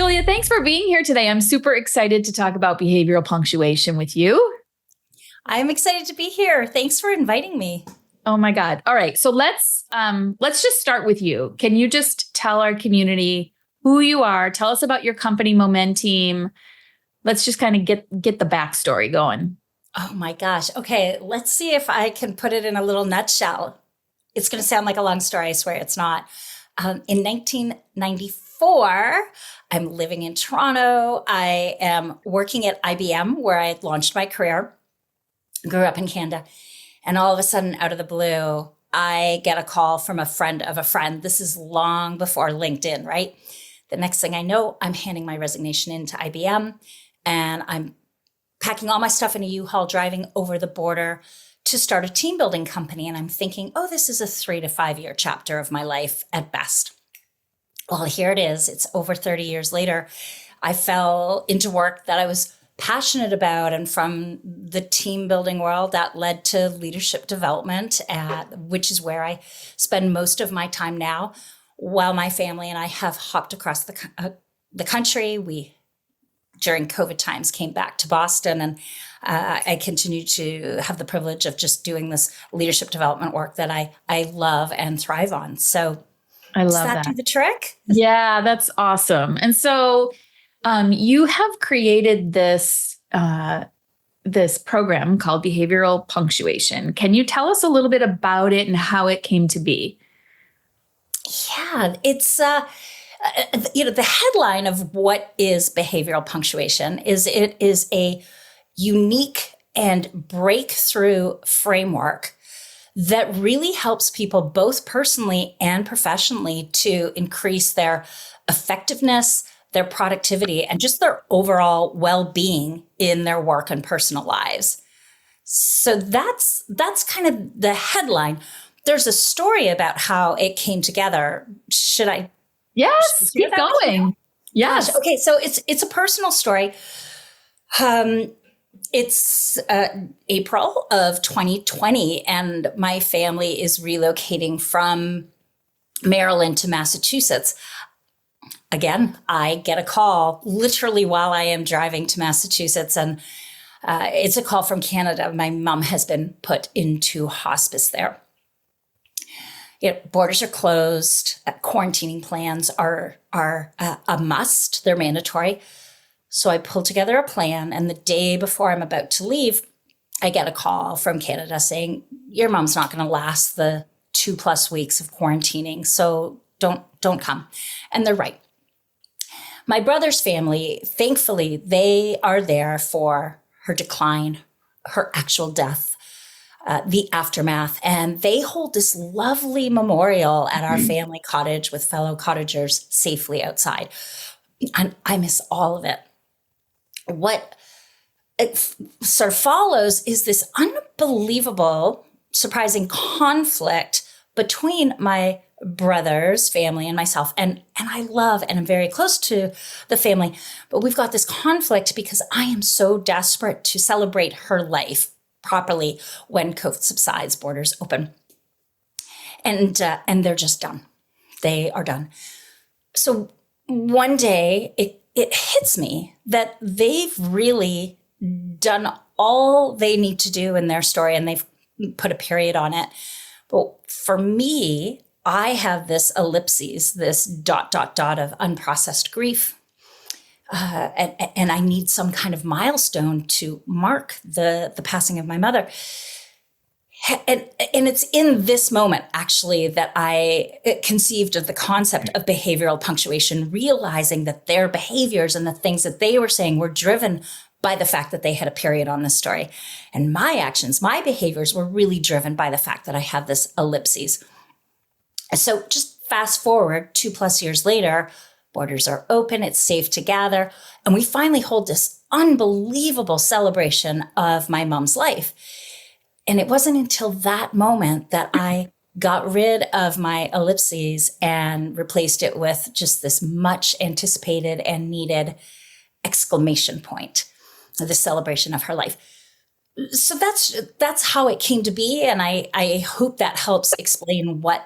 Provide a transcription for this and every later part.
Julia, thanks for being here today. I'm super excited to talk about behavioral punctuation with you. I'm excited to be here. Thanks for inviting me. Oh my God. All right. So let's just start with you. Can you just tell our community who you are? Tell us about your company, Momentum. Let's just kind of get the backstory going. Oh my gosh. Okay, let's see if I can put it in a little nutshell. It's going to sound like a long story. I swear it's not. In 1994, I'm living in Toronto. I am working at IBM, where I launched my career, grew up in Canada. And all of a sudden, out of the blue, I get a call from a friend of a friend. This is long before LinkedIn, right? The next thing I know, I'm handing my resignation into IBM, and I'm packing all my stuff in a U-Haul, driving over the border to start a team building company. And I'm thinking, oh, this is a 3 to 5 year chapter of my life at best. Well, here it is. It's over 30 years later. I fell into work that I was passionate about. And from the team building world, that led to leadership development, which is where I spend most of my time now, while my family and I have hopped across the country. We, during COVID times, came back to Boston, and I continue to have the privilege of just doing this leadership development work that I love and thrive on. So I does love that that. do the trick? Yeah, that's awesome. And so you have created this this program called Behavioral Punctuation. Can you tell us a little bit about it and how it came to be? Yeah, it's the headline of what is behavioral punctuation is it is a unique and breakthrough framework that really helps people both personally and professionally to increase their effectiveness, their productivity, and just their overall well-being in their work and personal lives. So that's kind of the headline. There's a story about how it came together. Should I? Yes, keep going. Yes. Gosh, okay, so it's a personal story. It's April of 2020, and my family is relocating from Maryland to Massachusetts. Again, I get a call literally while I am driving to Massachusetts, and it's a call from Canada. My mom has been put into hospice there. Borders are closed. Quarantining plans are a must. They're mandatory. So I pull together a plan, and the day before I'm about to leave, I get a call from Canada saying, your mom's not going to last the 2+ weeks of quarantining, so don't come. And they're right. My brother's family, thankfully, they are there for her decline, her actual death, the aftermath. And they hold this lovely memorial at our family cottage with fellow cottagers safely outside. And I miss all of it. What it sort of follows is this unbelievable, surprising conflict between my brother's family and myself. And I love and I'm very close to the family, but we've got this conflict because I am so desperate to celebrate her life properly when COVID subsides, borders open. And they're just done. They are done. So one day it hits me that they've really done all they need to do in their story, and they've put a period on it. But for me, I have this ellipses, this ... of unprocessed grief. And I need some kind of milestone to mark the passing of my mother. And it's in this moment, actually, that I conceived of the concept of behavioral punctuation, realizing that their behaviors and the things that they were saying were driven by the fact that they had a period on this story. And my actions, my behaviors were really driven by the fact that I had this ellipses. So just fast forward 2+ years later, borders are open, it's safe to gather, and we finally hold this unbelievable celebration of my mom's life. And it wasn't until that moment that I got rid of my ellipses and replaced it with just this much anticipated and needed exclamation point, the celebration of her life. So that's how it came to be. And I hope that helps explain what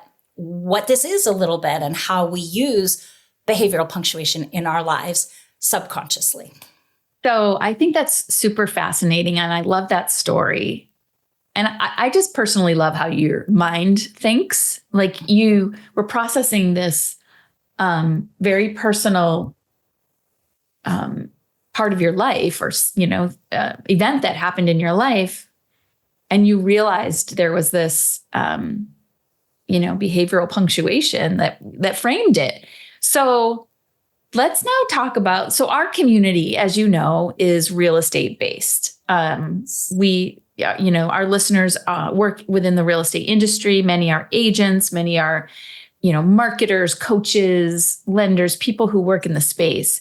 this is a little bit and how we use behavioral punctuation in our lives subconsciously. So I think that's super fascinating. And I love that story. And I just personally love how your mind thinks. Like you were processing this very personal part of your life, or event that happened in your life, and you realized there was this behavioral punctuation that framed it. So let's now talk about, so our community, as you know, is real estate based. Our listeners work within the real estate industry. Many are agents, many are, marketers, coaches, lenders, people who work in the space.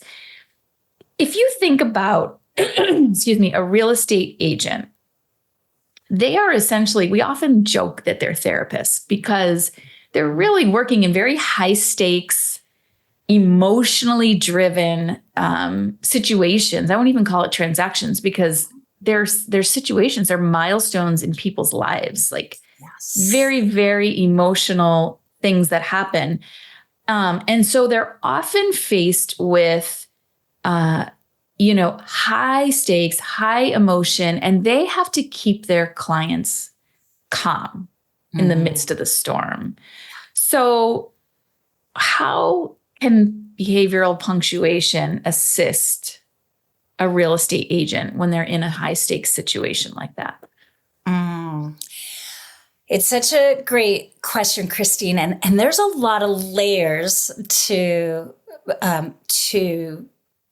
If you think about, a real estate agent, they are essentially, we often joke that they're therapists because they're really working in very high stakes, emotionally driven situations. I won't even call it transactions because there's situations, they're milestones in people's lives, like very, very emotional things that happen. And so they're often faced with, high stakes, high emotion, and they have to keep their clients calm in the midst of the storm. So how can behavioral punctuation assist a real estate agent when they're in a high stakes situation like that? It's such a great question, Christine. And there's a lot of layers to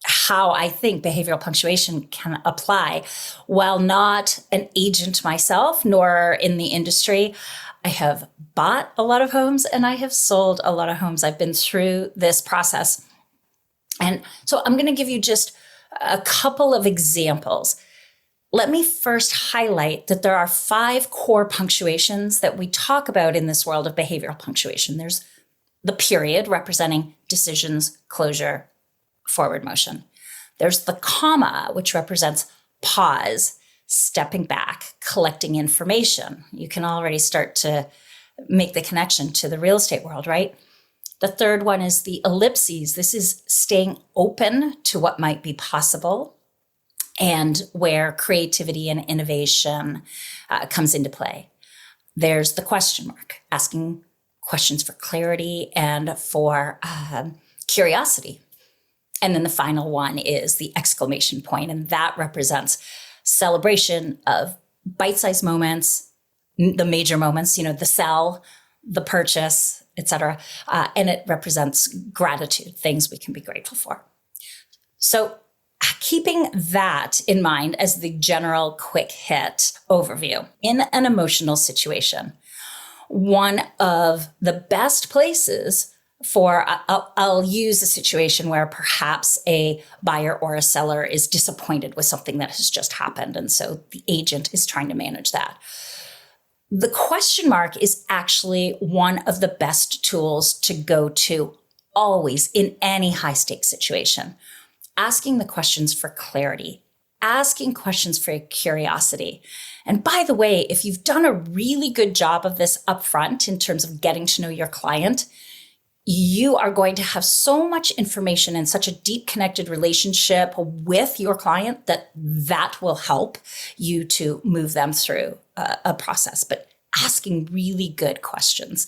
how I think behavioral punctuation can apply. While not an agent myself, nor in the industry, I have bought a lot of homes and I have sold a lot of homes. I've been through this process. And so I'm going to give you just a couple of examples. Let me first highlight that there are 5 core punctuations that we talk about in this world of behavioral punctuation. There's the period, representing decisions, closure, forward motion. There's the comma, which represents pause, stepping back, collecting information. You can already start to make the connection to the real estate world, right? The third one is the ellipses. This is staying open to what might be possible and where creativity and innovation comes into play. There's the question mark, asking questions for clarity and for curiosity. And then the final one is the exclamation point, and that represents celebration of bite-sized moments, the major moments, the sell, the purchase, etc. And it represents gratitude, things we can be grateful for. So keeping that in mind as the general quick hit overview, in an emotional situation, one of the best places for, I'll use a situation where perhaps a buyer or a seller is disappointed with something that has just happened. And so the agent is trying to manage that. The question mark is actually one of the best tools to go to always in any high stakes situation. Asking the questions for clarity, asking questions for curiosity. And by the way, if you've done a really good job of this upfront in terms of getting to know your client, you are going to have so much information and such a deep connected relationship with your client that will help you to move them through a process. But asking really good questions,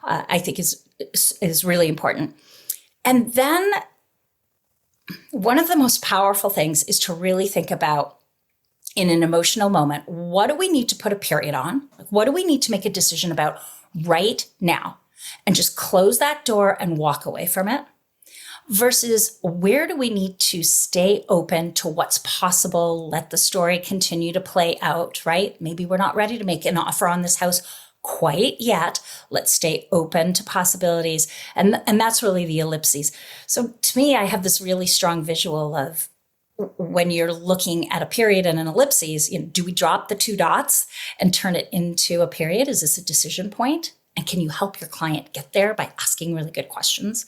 I think is really important. And then one of the most powerful things is to really think about, in an emotional moment, what do we need to put a period on? What do we need to make a decision about right now? And just close that door and walk away from it, versus where do we need to stay open to what's possible, let the story continue to play out, right? Maybe we're not ready to make an offer on this house quite yet. Let's stay open to possibilities. And that's really the ellipses. So to me, I have this really strong visual of, when you're looking at a period and an ellipses, do we drop the 2 dots and turn it into a period? Is this a decision point? And can you help your client get there by asking really good questions?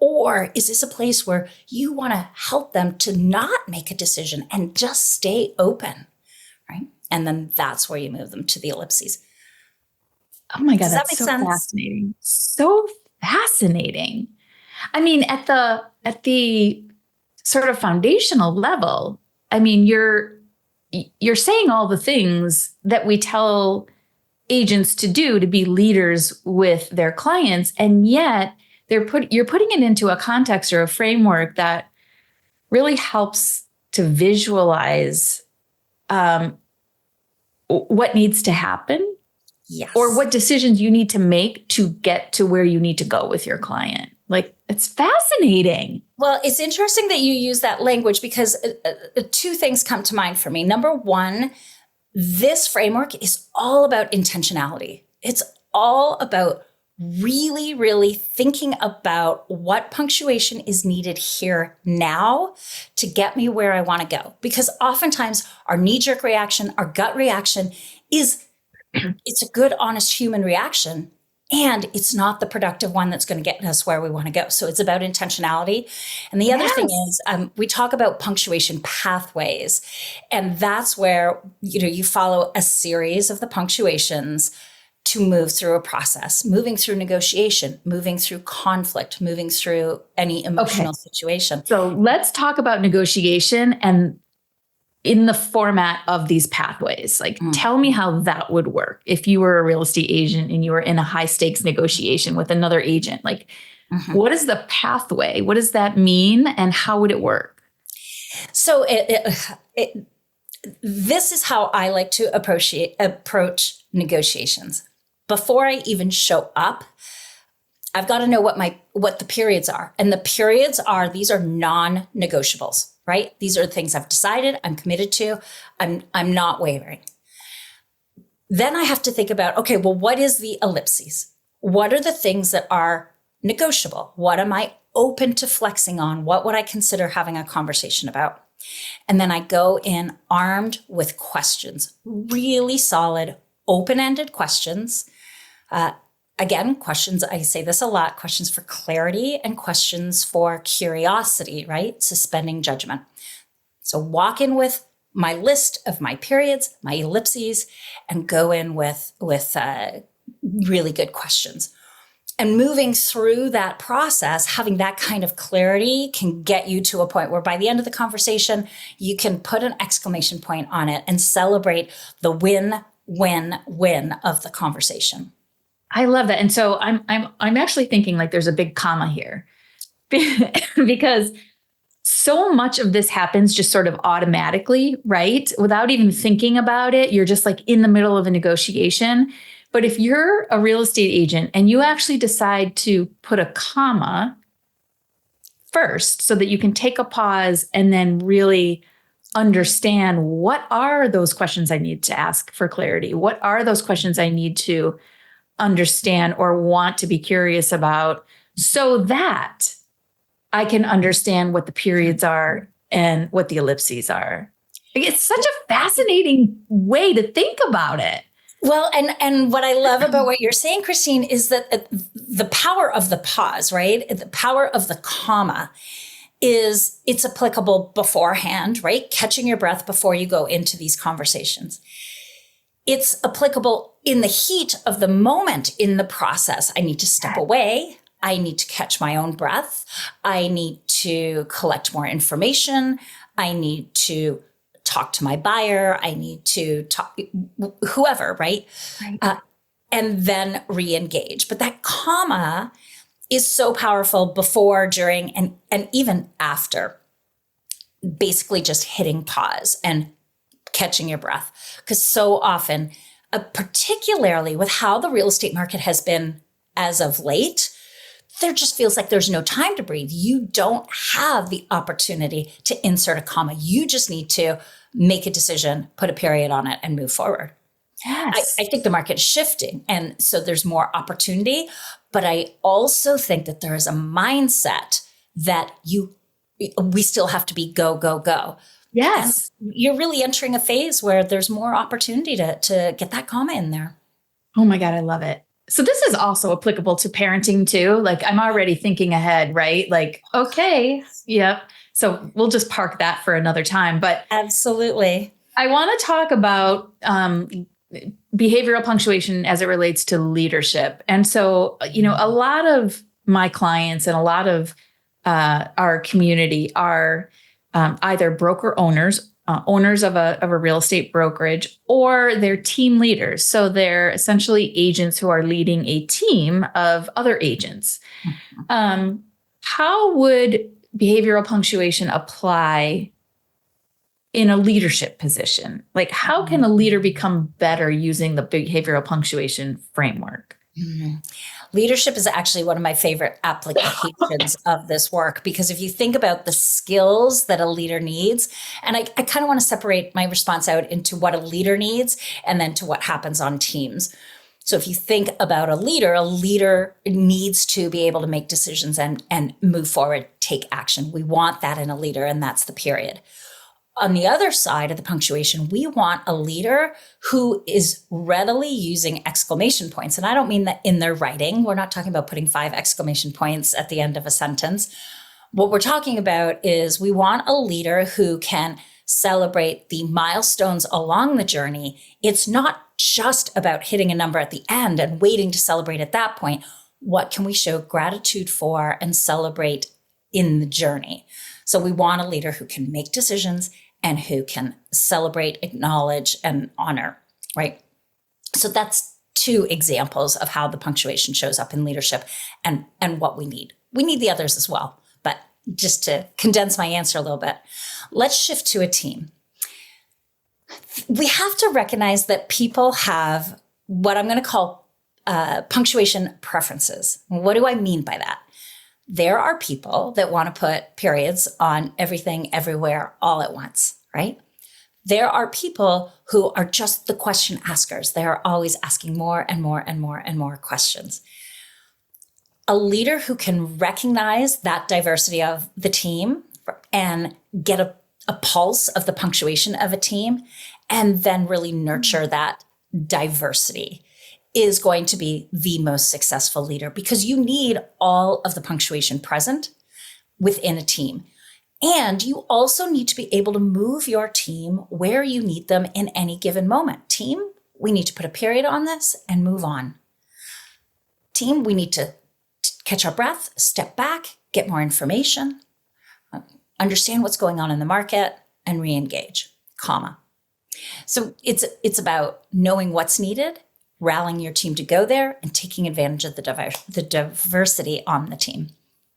Or is this a place where you want to help them to not make a decision and just stay open, right? And then that's where you move them to the ellipses. Oh my God, Does that that's make so sense? fascinating. So fascinating. I mean, at the sort of foundational level, I mean, you're saying all the things that we tell agents to do to be leaders with their clients, and yet you're putting it into a context or a framework that really helps to visualize um, what needs to happen Yes. or what decisions you need to make to get to where you need to go with your client. Like, it's fascinating. Well, it's interesting that you use that language because two things come to mind for me. Number one, this framework is all about intentionality. It's all about really, really thinking about what punctuation is needed here now to get me where I want to go. Because oftentimes our knee-jerk reaction, our gut reaction is, it's a good, honest human reaction. And it's not the productive one that's going to get us where we want to go. So it's about intentionality. And the other thing is, we talk about punctuation pathways. And that's where, you follow a series of the punctuations to move through a process, moving through negotiation, moving through conflict, moving through any emotional situation. So let's talk about negotiation and in the format of these pathways. Like, tell me how that would work if you were a real estate agent and you were in a high stakes negotiation with another agent. Like, what is the pathway? What does that mean? And how would it work? So this is how I like to approach negotiations. Before I even show up, I've got to know what the periods are. And the periods are, these are non-negotiables, right? These are the things I've decided, I'm committed to, I'm not wavering. Then I have to think about, okay, well, what is the ellipses? What are the things that are negotiable? What am I open to flexing on? What would I consider having a conversation about? And then I go in armed with questions, really solid, open-ended questions. Again, questions, I say this a lot, questions for clarity and questions for curiosity, right? Suspending judgment. So walk in with my list of my periods, my ellipses, and go in with really good questions. And moving through that process, having that kind of clarity can get you to a point where by the end of the conversation, you can put an exclamation point on it and celebrate the win, win, win of the conversation. I love that. And so I'm actually thinking like there's a big comma here because so much of this happens just sort of automatically, right? Without even thinking about it. You're just like in the middle of a negotiation. But if you're a real estate agent and you actually decide to put a comma first so that you can take a pause and then really understand, what are those questions I need to ask for clarity? What are those questions I need to understand or want to be curious about so that I can understand what the periods are and what the ellipses are? Like, it's such a fascinating way to think about it. Well, and what I love about what you're saying, Christine, is that the power of the pause, right? The power of the comma is it's applicable beforehand, right? Catching your breath before you go into these conversations. It's applicable in the heat of the moment in the process. I need to step away. I need to catch my own breath. I need to collect more information. I need to talk to my buyer. I need to talk, whoever, right? And then re-engage. But that comma is so powerful before, during, and even after. Basically just hitting pause and catching your breath. Because so often, particularly with how the real estate market has been as of late, there just feels like there's no time to breathe. You don't have the opportunity to insert a comma. You just need to make a decision, put a period on it, and move forward. Yes. I think the market is shifting, and so there's more opportunity. But I also think that there is a mindset that we still have to be go, go, go. Yes. And you're really entering a phase where there's more opportunity to get that comma in there. Oh my God, I love it. So this is also applicable to parenting too. Like, I'm already thinking ahead, right? Like, okay, yep. So we'll just park that for another time. But absolutely, I want to talk about behavioral punctuation as it relates to leadership. And so, a lot of my clients and a lot of our community are either broker owners, owners of a real estate brokerage, or they're team leaders. So they're essentially agents who are leading a team of other agents. How would behavioral punctuation apply in a leadership position? Like, how can a leader become better using the behavioral punctuation framework? Leadership is actually one of my favorite applications of this work, because if you think about the skills that a leader needs, and I kind of want to separate my response out into what a leader needs and then to what happens on teams. So if you think about a leader needs to be able to make decisions and move forward, take action. We want that in a leader, and that's the period. On the other side of the punctuation, we want a leader who is readily using exclamation points. And I don't mean that in their writing. We're not talking about putting 5 exclamation points at the end of a sentence. What we're talking about is we want a leader who can celebrate the milestones along the journey. It's not just about hitting a number at the end and waiting to celebrate at that point. What can we show gratitude for and celebrate in the journey? So we want a leader who can make decisions and who can celebrate, acknowledge, and honor, right? So that's 2 examples of how the punctuation shows up in leadership and what we need. We need the others as well, but just to condense my answer a little bit, let's shift to a team. We have to recognize that people have what I'm going to call punctuation preferences. What do I mean by that? There are people that want to put periods on everything, everywhere, all at once, right? There are people who are just the question askers. They are always asking more and more and more and more questions. A leader who can recognize that diversity of the team and get a pulse of the punctuation of a team and then really nurture that diversity is going to be the most successful leader, because you need all of the punctuation present within a team. And you also need to be able to move your team where you need them in any given moment. Team, we need to put a period on this and move on. Team, we need to catch our breath, step back, get more information, understand what's going on in the market, and re-engage, comma. So it's about knowing what's needed, rallying your team to go there, and taking advantage of the diversity on the team.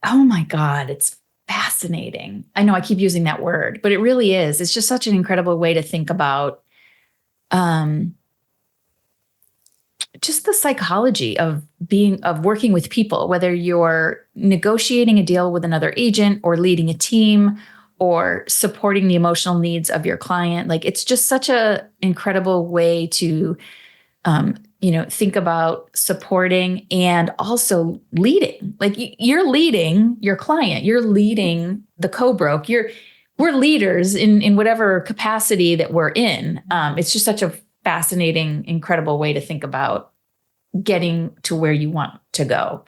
Oh my God, it's fascinating. I know I keep using that word, but it really is. It's just such an incredible way to think about just the psychology of working with people, whether you're negotiating a deal with another agent or leading a team or supporting the emotional needs of your client. Like, it's just such a incredible way to think about supporting and also leading. Like, you're leading your client, you're leading the co-broke. We're leaders in whatever capacity that we're in. It's just such a fascinating, incredible way to think about getting to where you want to go.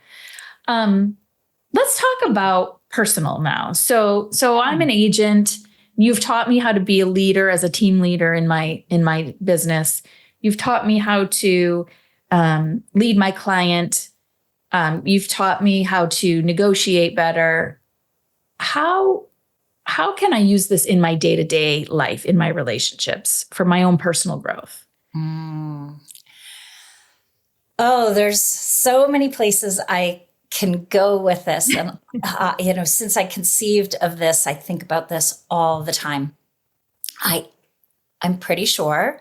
Let's talk about personal now. So I'm an agent. You've taught me how to be a leader as a team leader in my business. You've taught me how to lead my client. You've taught me how to negotiate better. How can I use this in my day-to-day life, in my relationships, for my own personal growth? Oh, there's so many places I can go with this. And, since I conceived of this, I think about this all the time. I'm pretty sure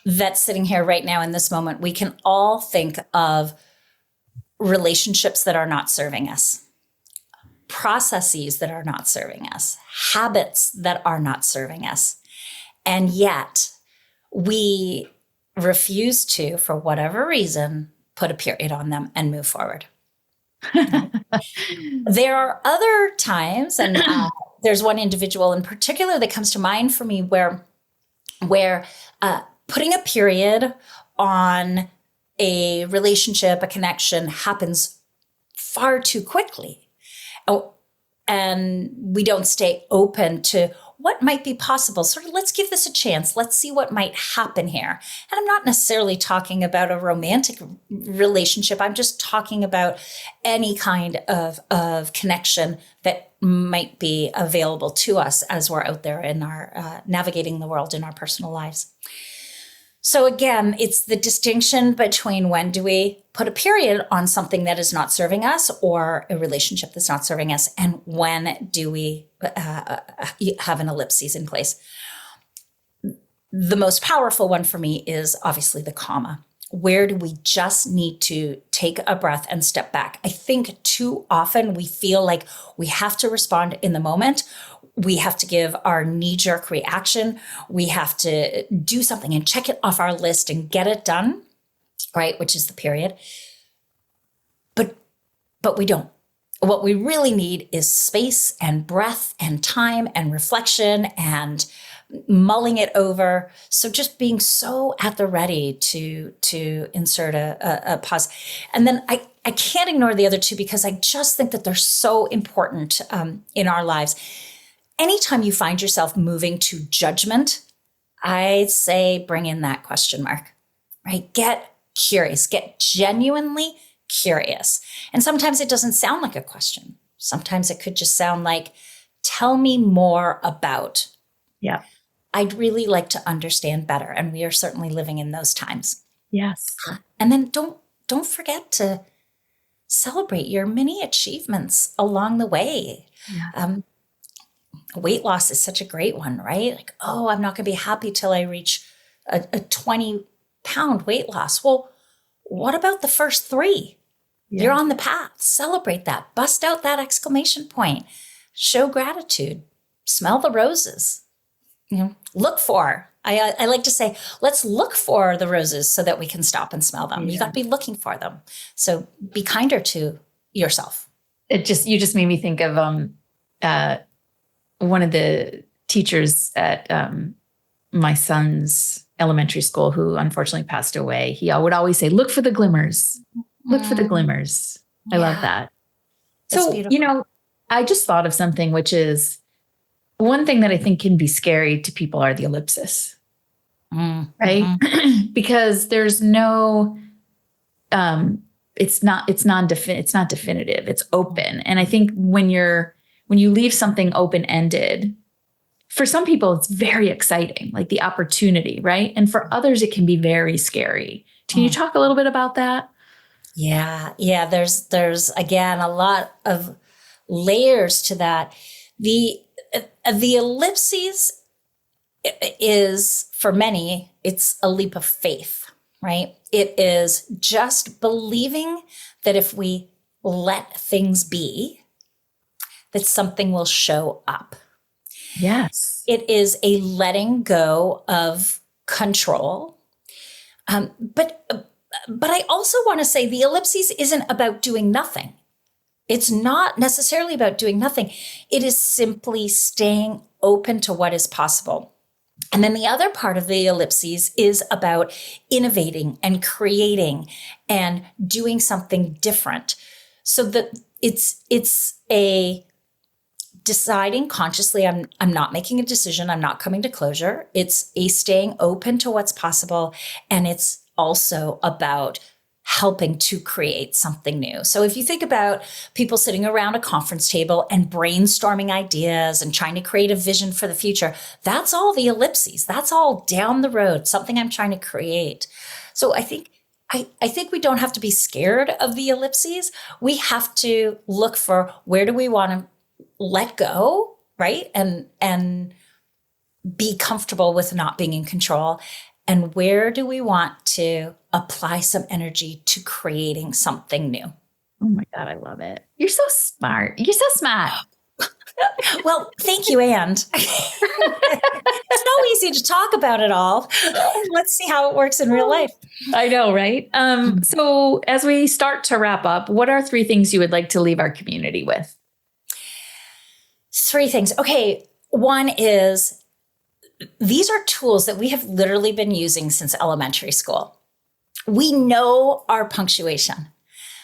that sitting here right now in this moment, we can all think of relationships that are not serving us, processes that are not serving us, habits that are not serving us. And yet we refuse to, for whatever reason, put a period on them and move forward. There are other times, and there's one individual in particular that comes to mind for me where putting a period on a relationship, a connection, happens far too quickly. Oh, and we don't stay open to what might be possible. Sort of, let's give this a chance. Let's see what might happen here. And I'm not necessarily talking about a romantic relationship. I'm just talking about any kind of connection that might be available to us as we're out there in our navigating the world in our personal lives. So again, it's the distinction between when do we put a period on something that is not serving us or a relationship that's not serving us, and when do we have an ellipses in place. The most powerful one for me is obviously the comma. Where do we just need to take a breath and step back? I think too often we feel like we have to respond in the moment. We have to give our knee-jerk reaction. We have to do something and check it off our list and get it done, right? Which is the period. But we don't. What we really need is space and breath and time and reflection and mulling it over. So just being so at the ready to insert a pause. And then I can't ignore the other two because I just think that they're so important in our lives. Anytime you find yourself moving to judgment, I'd say bring in that question mark, right? Get curious, get genuinely curious. And sometimes it doesn't sound like a question. Sometimes it could just sound like, tell me more about. Yeah. I'd really like to understand better. And we are certainly living in those times. Yes. And then don't forget to celebrate your mini achievements along the way. Yeah. Weight loss is such a great one, right? Like, oh, I'm not going to be happy till I reach a 20-pound weight loss. Well, what about the first 3? Yeah. You're on the path. Celebrate that. Bust out that exclamation point. Show gratitude. Smell the roses. Look for. I like to say, let's look for the roses so that we can stop and smell them. Yeah. You got to be looking for them. So be kinder to yourself. You just made me think of one of the teachers at my son's elementary school who unfortunately passed away. He would always say, look for the glimmers. Look for the glimmers. I love that. So, I just thought of something, which is one thing that I think can be scary to people are the ellipsis, right? Because there's no, it's not definitive. It's open. And I think when you leave something open-ended, for some people, it's very exciting, like the opportunity, right? And for others, it can be very scary. Can you talk a little bit about that? Yeah. There's again, a lot of layers to that. The ellipses is, for many, it's a leap of faith, right? It is just believing that if we let things be, that something will show up. Yes. It is a letting go of control. But I also want to say the ellipses isn't about doing nothing. It's not necessarily about doing nothing. It is simply staying open to what is possible. And then the other part of the ellipses is about innovating and creating and doing something different. So that it's a deciding consciously, I'm not making a decision. I'm not coming to closure. It's a staying open to what's possible. And it's also about helping to create something new. So if you think about people sitting around a conference table and brainstorming ideas and trying to create a vision for the future, that's all the ellipses. That's all down the road, something I'm trying to create. So I think we don't have to be scared of the ellipses. We have to look for where do we want to let go, right? And be comfortable with not being in control. And where do we want to apply some energy to creating something new? Oh my God, I love it. You're so smart. You're so smart. Well, thank you, and it's so easy to talk about it all. Let's see how it works in real life. I know, right? So as we start to wrap up, what are 3 things you would like to leave our community with? 3 things. Okay. One is, these are tools that we have literally been using since elementary school. We know our punctuation.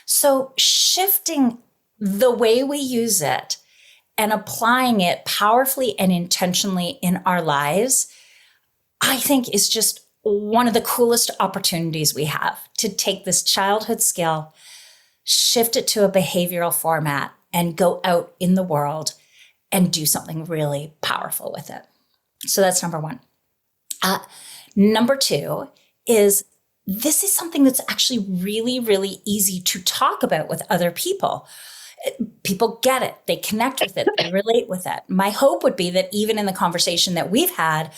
So shifting the way we use it and applying it powerfully and intentionally in our lives, I think is just one of the coolest opportunities we have to take this childhood skill, shift it to a behavioral format, and go out in the world and do something really powerful with it. So that's number one. Number two is this is something that's actually really, really easy to talk about with other people. People get it. They connect with it. They relate with it. My hope would be that even in the conversation that we've had,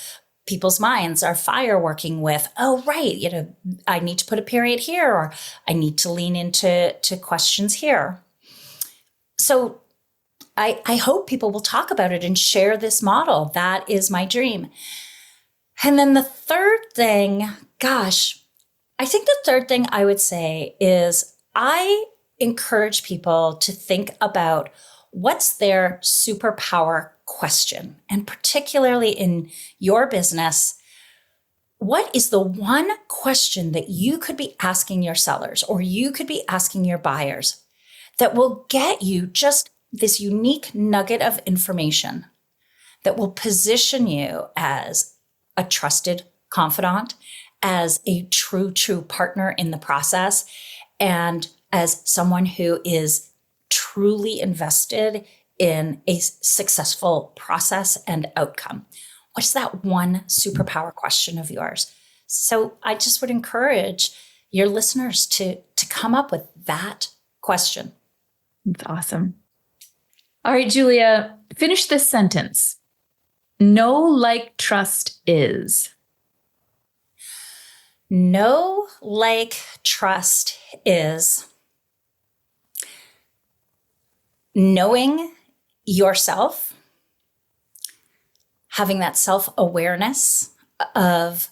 people's minds are fireworking with, oh, right, I need to put a period here, or I need to lean into questions here. So I hope people will talk about it and share this model. That is my dream. And then the third thing, I think the third thing I would say is I encourage people to think about what's their superpower question. And particularly in your business, what is the one question that you could be asking your sellers or you could be asking your buyers that will get you just this unique nugget of information that will position you as a trusted confidant, as a true partner in the process, and as someone who is truly invested in a successful process and outcome. What's that one superpower question of yours? So I just would encourage your listeners to come up with that question. That's awesome. All right, Julia, finish this sentence. Know, like, trust is. Know, like, trust is knowing yourself, having that self-awareness of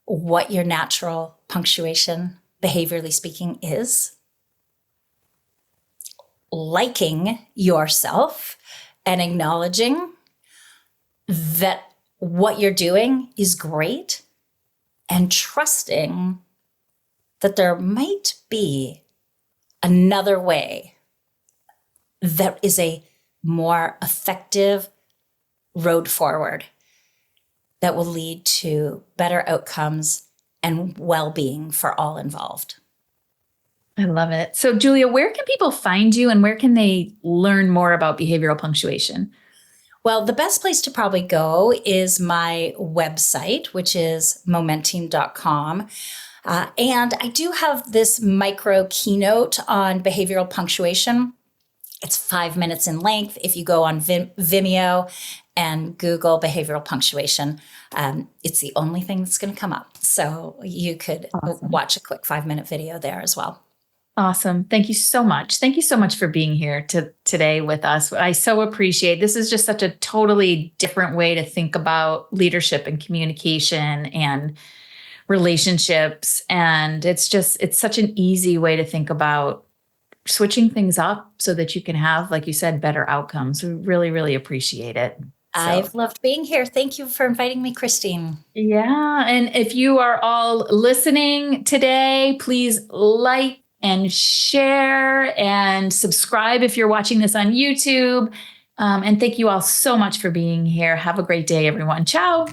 what your natural punctuation, behaviorally speaking, is, liking yourself and acknowledging that what you're doing is great, and trusting that there might be another way that is a more effective road forward that will lead to better outcomes and well-being for all involved. I love it. So, Julia, where can people find you and where can they learn more about behavioral punctuation? Well, the best place to probably go is my website, which is momenteam.com. And I do have this micro keynote on behavioral punctuation. It's 5 minutes in length. If you go on Vimeo and Google behavioral punctuation, it's the only thing that's going to come up. So you could watch a quick 5-minute video there as well. Awesome. Thank you so much. Thank you so much for being here today with us. I so appreciate this is just such a totally different way to think about leadership and communication and relationships. And it's such an easy way to think about switching things up so that you can have, like you said, better outcomes. We really, really appreciate it. I've loved being here. Thank you for inviting me, Christine. Yeah. And if you are all listening today, please like and share and subscribe if you're watching this on YouTube. And thank you all so much for being here. Have a great day, everyone. Ciao.